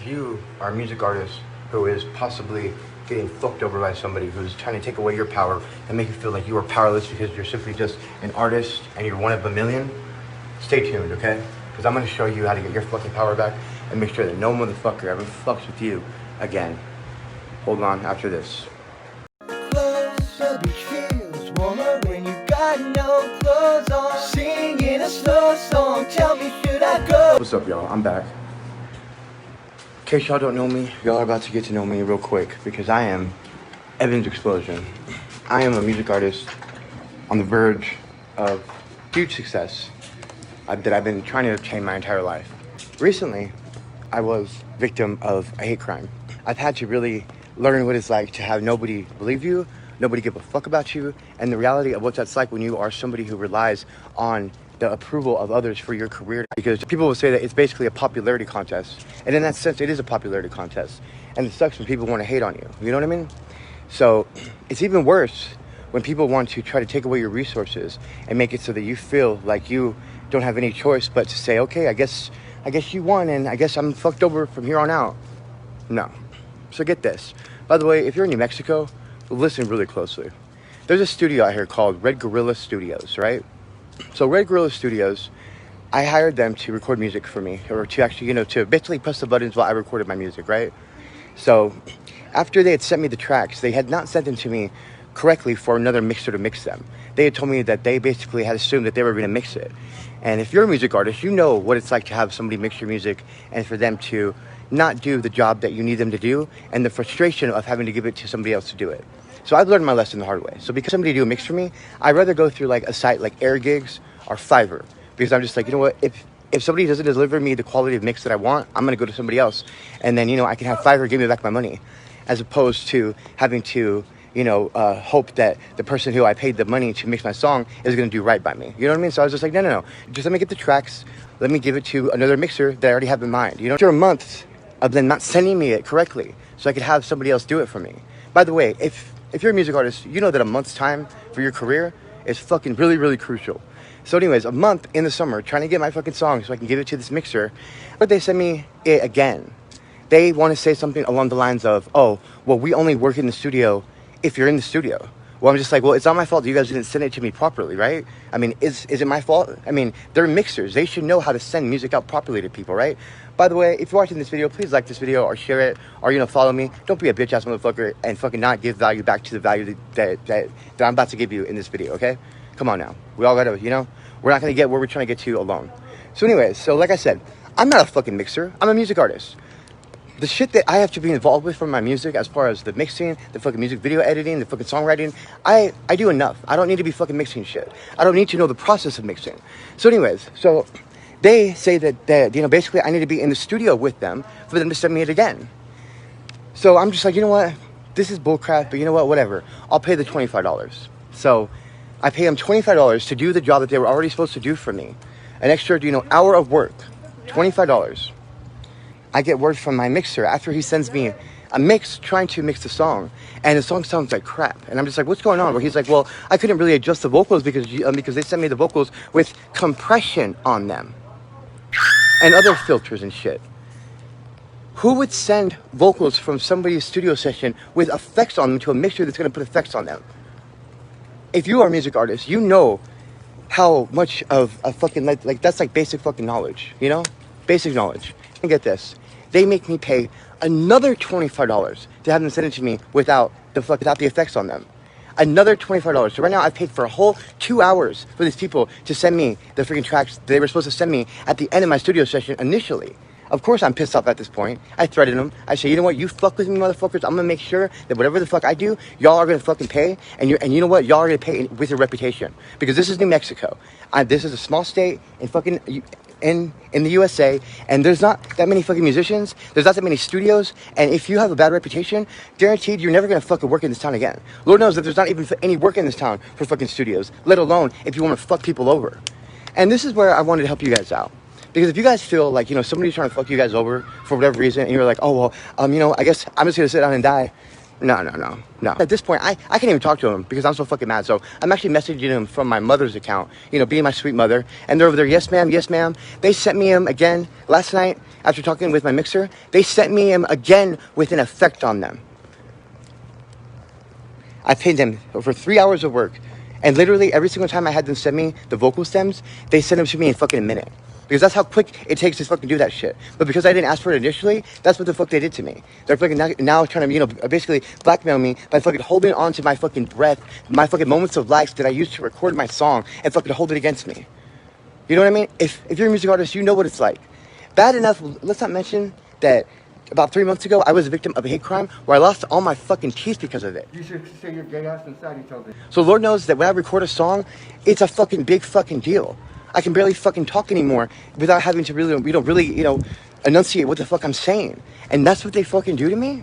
if you are a music artist who is possibly getting fucked over by somebody who's trying to take away your power and make you feel like you are powerless because you're simply just an artist and you're one of a million, stay tuned, okay? Because I'm going to show you how to get your fucking power back and make sure that no motherfucker ever fucks with you again. Hold on after this. Closer, beach feels warmer when you got no clothes on. Singing a slow song, tell me, should I go? What's up, y'all? I'm back. In case y'all don't know me, y'all are about to get to know me real quick because I am Evan's Explosion. I am a music artist on the verge of huge success that I've been trying to obtain my entire life. Recently, I was victim of a hate crime. I've had to really learn what it's like to have nobody believe you, nobody give a fuck about you, and the reality of what that's like when you are somebody who relies on the approval of others for your career. Because people will say that it's basically a popularity contest. And in that sense, it is a popularity contest. And it sucks when people want to hate on you. You know what I mean? So it's even worse when people want to try to take away your resources and make it so that you feel like you don't have any choice but to say, okay, I guess you won and I guess I'm fucked over from here on out. No. So get this. By the way, if you're in New Mexico, listen really closely. There's a studio out here called Red Gorilla Studios, right? So Red Gorilla Studios, I hired them to record music for me, or to actually, to basically press the buttons while I recorded my music, right? So after they had sent me the tracks, they had not sent them to me correctly for another mixer to mix them. They had told me that they basically had assumed that they were going to mix it. And if you're a music artist, you know what it's like to have somebody mix your music and for them to not do the job that you need them to do, and the frustration of having to give it to somebody else to do it. So I've learned my lesson the hard way. So because somebody do a mix for me, I'd rather go through like a site like Air Gigs or Fiverr. Because I'm just like, you know what, if somebody doesn't deliver me the quality of mix that I want, I'm going to go to somebody else. And then, I can have Fiverr give me back my money. As opposed to having to, hope that the person who I paid the money to mix my song is going to do right by me. You know what I mean? So I was just like, no. Just let me get the tracks. Let me give it to another mixer that I already have in mind. After a month of them not sending me it correctly so I could have somebody else do it for me. By the way, if you're a music artist, you know that a month's time for your career is fucking really, really crucial. So anyways, a month in the summer trying to get my fucking song so I can give it to this mixer, but they send me it again. They want to say something along the lines of, oh, well, we only work in the studio if you're in the studio. Well, I'm just like, well, it's not my fault that you guys didn't send it to me properly, right? I mean, is it my fault? I mean, they're mixers. They should know how to send music out properly to people, right? By the way, if you're watching this video, please like this video or share it or, follow me. Don't be a bitch-ass motherfucker and fucking not give value back to the value that I'm about to give you in this video, okay? Come on now. We all gotta, we're not gonna get where we're trying to get to alone. So anyways, so like I said, I'm not a fucking mixer. I'm a music artist. The shit that I have to be involved with from my music, as far as the mixing, the fucking music video editing, the fucking songwriting, I do enough. I don't need to be fucking mixing shit. I don't need to know the process of mixing. So anyways, so they say that basically I need to be in the studio with them for them to send me it again. So I'm just like, you know what? This is bullcrap, but you know what? Whatever. I'll pay the $25. So I pay them $25 to do the job that they were already supposed to do for me. An extra, hour of work. $25. I get word from my mixer after he sends me a mix trying to mix the song, and the song sounds like crap. And I'm just like, what's going on? Where he's like, well, I couldn't really adjust the vocals because they sent me the vocals with compression on them and other filters and shit. Who would send vocals from somebody's studio session with effects on them to a mixer that's going to put effects on them? If you are a music artist, you know how much of a fucking, like that's like basic fucking knowledge, Basic knowledge. And get this. They make me pay another $25 to have them send it to me without the effects on them. Another $25. So right now I've paid for a whole 2 hours for these people to send me the freaking tracks they were supposed to send me at the end of my studio session initially. Of course I'm pissed off at this point. I threatened them. I say, you know what? You fuck with me, motherfuckers. I'm gonna make sure that whatever the fuck I do, y'all are gonna fucking pay. And you know what? Y'all are gonna pay with your reputation. Because this is New Mexico. This is a small state in fucking in the USA, and there's not that many fucking musicians. There's not that many studios. And if you have a bad reputation, guaranteed you're never gonna fucking work in this town again. Lord knows that there's not even any work in this town for fucking studios, let alone if you want to fuck people over. And this is where I wanted to help you guys out. Because if you guys feel like, somebody's trying to fuck you guys over for whatever reason, and you're like, oh, well, I guess I'm just going to sit down and die. No. At this point, I can't even talk to him because I'm so fucking mad. So I'm actually messaging him from my mother's account, being my sweet mother. And they're over there, yes, ma'am, yes, ma'am. They sent me him again last night after talking with my mixer. They sent me him again with an effect on them. I paid them for 3 hours of work. And literally every single time I had them send me the vocal stems, they sent them to me in fucking a minute. Because that's how quick it takes to fucking do that shit. But because I didn't ask for it initially, that's what the fuck they did to me. They're fucking now trying to, basically blackmail me by fucking holding on to my fucking breath, my fucking moments of life that I used to record my song and fucking hold it against me. You know what I mean? If you're a music artist, you know what it's like. Bad enough, let's not mention that about 3 months ago, I was a victim of a hate crime where I lost all my fucking teeth because of it. You should say your gay ass inside, you told me. So Lord knows that when I record a song, it's a fucking big fucking deal. I can barely fucking talk anymore without having to really, enunciate what the fuck I'm saying. And that's what they fucking do to me?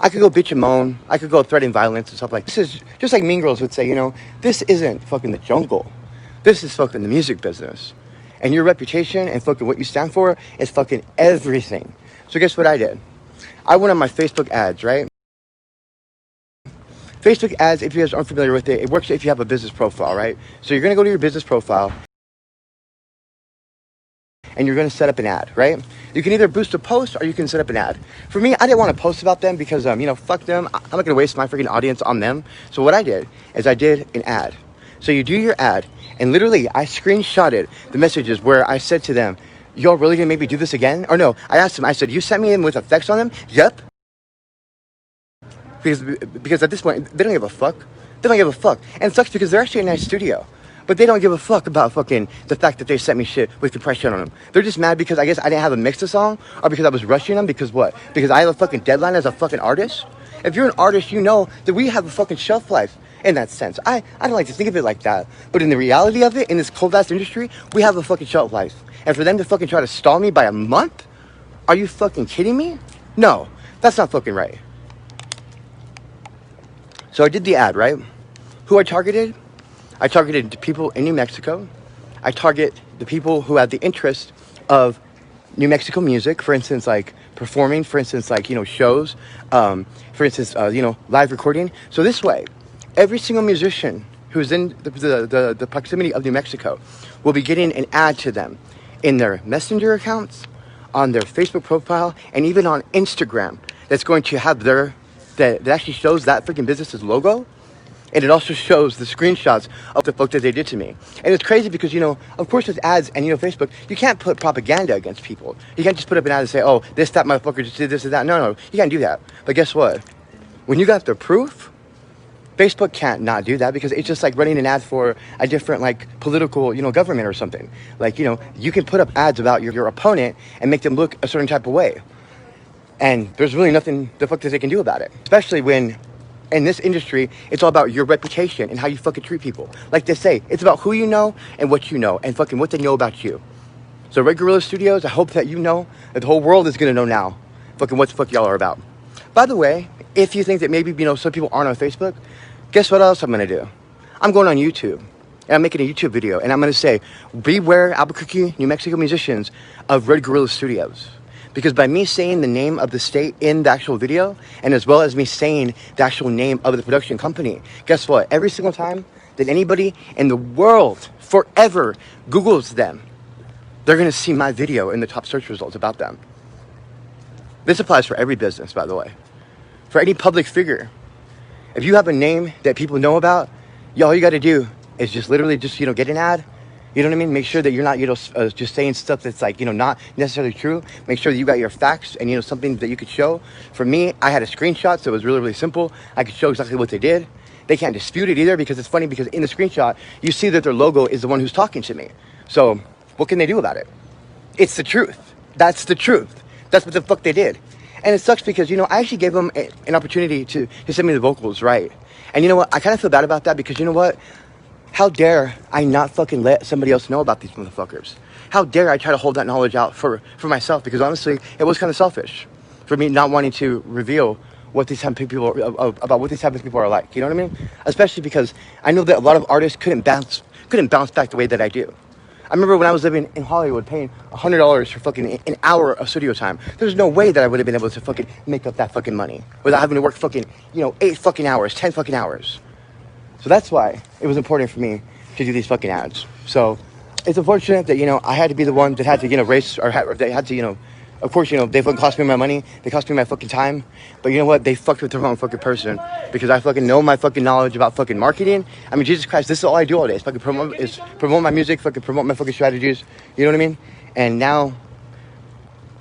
I could go bitch and moan. I could go threaten violence and stuff like this. Is just like Mean Girls would say, this isn't fucking the jungle. This is fucking the music business. And your reputation and fucking what you stand for is fucking everything. So guess what I did? I went on my Facebook ads, right? Facebook ads, if you guys aren't familiar with it, it works if you have a business profile, right? So you're going to go to your business profile and you're going to set up an ad, right? You can either boost a post or you can set up an ad. For me, I didn't want to post about them because, fuck them. I'm not going to waste my freaking audience on them. So what I did is I did an ad. So you do your ad, and literally I screenshotted the messages where I said to them, y'all really gonna make me do this again? Or no, I asked them, I said, you sent me in with effects on them? Yep. Because at this point, they don't give a fuck. They don't give a fuck. And it sucks because they're actually a nice studio. But they don't give a fuck about fucking the fact that they sent me shit with compression on them. They're just mad because I guess I didn't have a mix the song, or because I was rushing them, because what? Because I have a fucking deadline as a fucking artist? If you're an artist, you know that we have a fucking shelf life in that sense. I don't like to think of it like that. But in the reality of it, in this cold-ass industry, we have a fucking shelf life. And for them to fucking try to stall me by a month? Are you fucking kidding me? No, that's not fucking right. So I did the ad, right? Who I targeted? I targeted the people in New Mexico. I target the people who have the interest of New Mexico music, for instance, like performing, for instance, like, shows, for instance, live recording. So this way, every single musician who's in the proximity of New Mexico will be getting an ad to them in their Messenger accounts, on their Facebook profile, and even on Instagram. That's going to have that actually shows that freaking business's logo. And it also shows the screenshots of the fuck that they did to me. And it's crazy because, of course with ads and, Facebook, you can't put propaganda against people. You can't just put up an ad and say, oh, that motherfucker just did this and that. No, you can't do that. But guess what? When you got the proof, Facebook can't not do that because it's just like running an ad for a different, like, political, government or something. Like, you can put up ads about your opponent and make them look a certain type of way. And there's really nothing the fuck that they can do about it. Especially when in this industry, it's all about your reputation and how you fucking treat people. Like they say, it's about who you know and what you know and fucking what they know about you. So Red Gorilla Studios, I hope that you know that the whole world is gonna know now fucking what the fuck y'all are about. By the way, if you think that maybe, some people aren't on Facebook, guess what else I'm gonna do? I'm going on YouTube and I'm making a YouTube video and I'm gonna say, beware Albuquerque, New Mexico musicians of Red Gorilla Studios. Because by me saying the name of the state in the actual video, and as well as me saying the actual name of the production company, guess what? Every single time that anybody in the world forever Googles them, they're going to see my video in the top search results about them. This applies for every business, by the way. For any public figure. If you have a name that people know about, all you got to do is just literally just, get an ad. You know what I mean? Make sure that you're not, just saying stuff that's like, not necessarily true. Make sure that you got your facts and, something that you could show. For me, I had a screenshot, so it was really, really simple. I could show exactly what they did. They can't dispute it either because it's funny because in the screenshot, you see that their logo is the one who's talking to me. So what can they do about it? It's the truth. That's the truth. That's what the fuck they did. And it sucks because, I actually gave them an opportunity to send me the vocals, right? And you know what? I kind of feel bad about that because you know what? How dare I not fucking let somebody else know about these motherfuckers? How dare I try to hold that knowledge out for myself? Because honestly, it was kind of selfish for me not wanting to reveal what these type of people about what these type of people are like. You know what I mean? Especially because I know that a lot of artists couldn't bounce back the way that I do. I remember when I was living in Hollywood paying $100 for fucking an hour of studio time. There's no way that I would have been able to fucking make up that fucking money without having to work fucking, 8 fucking hours, 10 fucking hours. So that's why it was important for me to do these fucking ads. So it's unfortunate that, I had to be the one that had to, race, or they had to, of course, they fucking cost me my money. They cost me my fucking time. But you know what? They fucked with the wrong fucking person. Because I fucking know my fucking knowledge about fucking marketing. I mean, Jesus Christ, this is all I do all day. Is fucking promote my music, fucking promote my fucking strategies. You know what I mean? And now,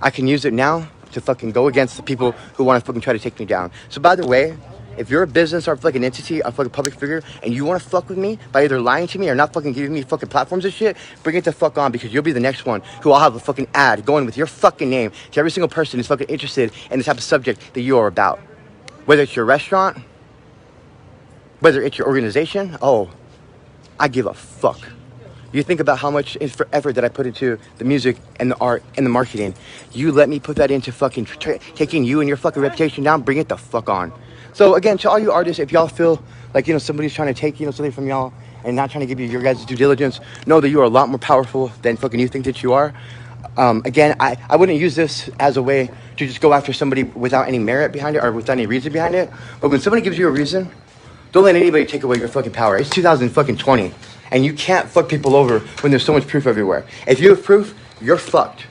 I can use it now to fucking go against the people who want to fucking try to take me down. So by the way, if you're a business or a fucking entity, a fucking public figure, and you want to fuck with me by either lying to me or not fucking giving me fucking platforms and shit, bring it the fuck on, because you'll be the next one who I'll have a fucking ad going with your fucking name to every single person who's fucking interested in the type of subject that you are about. Whether it's your restaurant, whether it's your organization, I give a fuck. You think about how much effort that I put into the music and the art and the marketing. You let me put that into fucking taking you and your fucking reputation down, bring it the fuck on. So again, to all you artists, if y'all feel like, somebody's trying to take, something from y'all and not trying to give you your guys' due diligence, know that you are a lot more powerful than fucking you think that you are. Again, I wouldn't use this as a way to just go after somebody without any merit behind it or without any reason behind it. But when somebody gives you a reason, don't let anybody take away your fucking power. It's 2020, and you can't fuck people over when there's so much proof everywhere. If you have proof, you're fucked.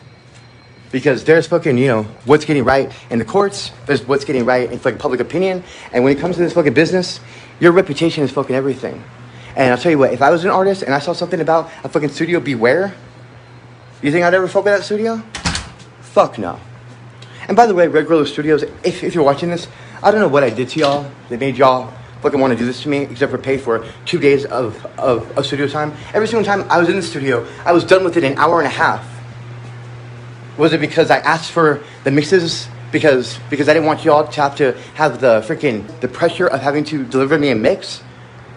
Because there's fucking, what's getting right in the courts, there's what's getting right in fucking public opinion, and when it comes to this fucking business, your reputation is fucking everything. And I'll tell you what, if I was an artist and I saw something about a fucking studio beware, you think I'd ever fuck with that studio? Fuck no. And by the way, Red Gorilla Studios, if you're watching this, I don't know what I did to y'all that made y'all fucking want to do this to me, except for pay for 2 days of studio time. Every single time I was in the studio, I was done with it in an hour and a half. Was it because I asked for the mixes? Because I didn't want y'all to have the pressure of having to deliver me a mix?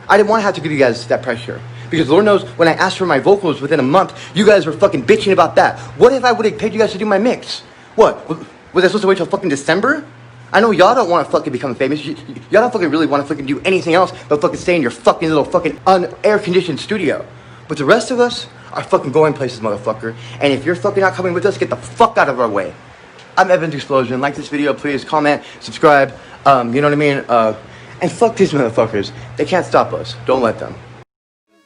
I didn't want to have to give you guys that pressure. Because Lord knows, when I asked for my vocals within a month, you guys were fucking bitching about that. What if I would have paid you guys to do my mix? What? Was I supposed to wait till fucking December? I know y'all don't want to fucking become famous. Y'all don't fucking really want to fucking do anything else but fucking stay in your fucking little fucking un-air-conditioned studio. But the rest of us are fucking going places, motherfucker. And if you're fucking not coming with us, get the fuck out of our way. I'm Evan's Explosion. Like this video, please. Comment, subscribe. You know what I mean? And fuck these motherfuckers. They can't stop us. Don't let them.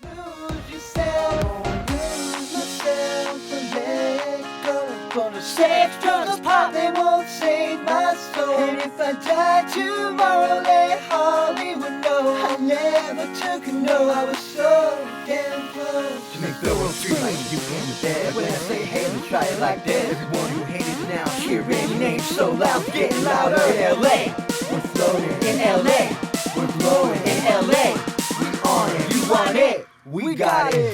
Lose yourself, lose myself, and let go. Gonna save drugs, pop, they won't save my soul. And if I die tomorrow, let Hollywood know I never took a no, I was so damn close to make the world feel like you came to bed. When I say hey, let's try it like that. Everyone who hated it now, cheering your name so loud, getting louder. In LA, we're floating. In LA, we're blowing. In LA, we on it. You want it, we got it.